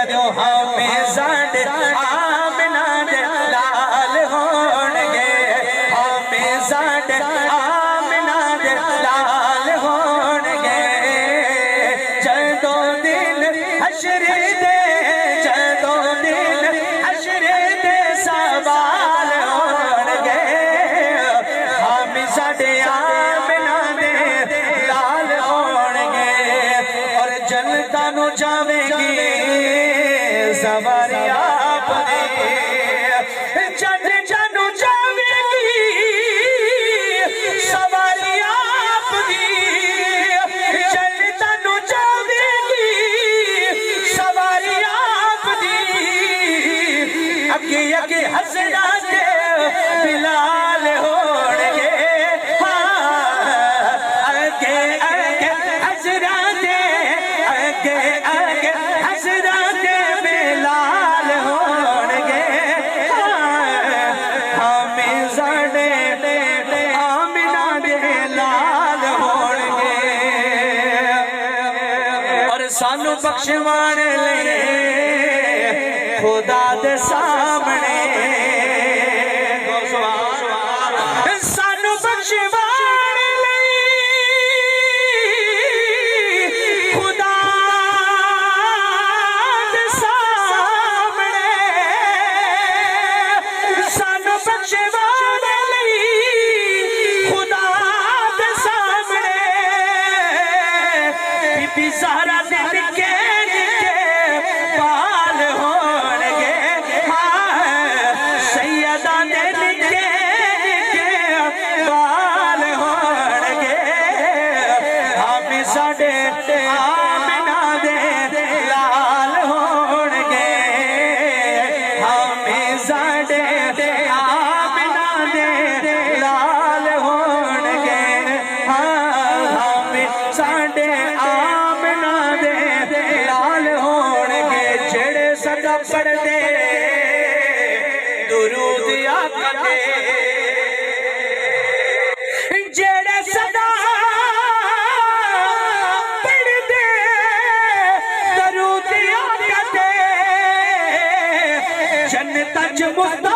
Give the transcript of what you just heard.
जो हमें साडे आमना दे लाल होणगे, हमें साडे आमना दे लाल होणगे। जदों दिन हशरे दे, जदों दिन हशरे दे सवाल होणगे, हमें साडे आमना दे लाल होणगे। और जनता नु जावेगी सवारी आपने, जनता नु जावेगी सवारी आपनी, जनता नु जावेगी सवारी आपनी। अगे अगे हसना दे बिलाल होणगे, अगे अगे हसना दे, अगे अगे हसना दे बिलाल होणगे। हमें साडे आमना दे लाल होणगे। और सानू बख्शवाण ले खुदा दे सामने, सानू बख्शवाण ले खुदा दे सामने, सानू बख्शवाण ले खुदा दे सामने। बीबी ज़हरा दे निके निके बाल होणगे, सैयदा दे निके निके बाल होणगे। हमें साडे आमना दे लाल होणगे, हमें साडे आमना दे लाल होणगे। हमें साडे आमना दे लाल होणगे। जेड़े सदा पढ़दे दुरूद आका दे, जेड़े सदा पढ़दे दुरूद आका दे, जन्नत च मुस्तफा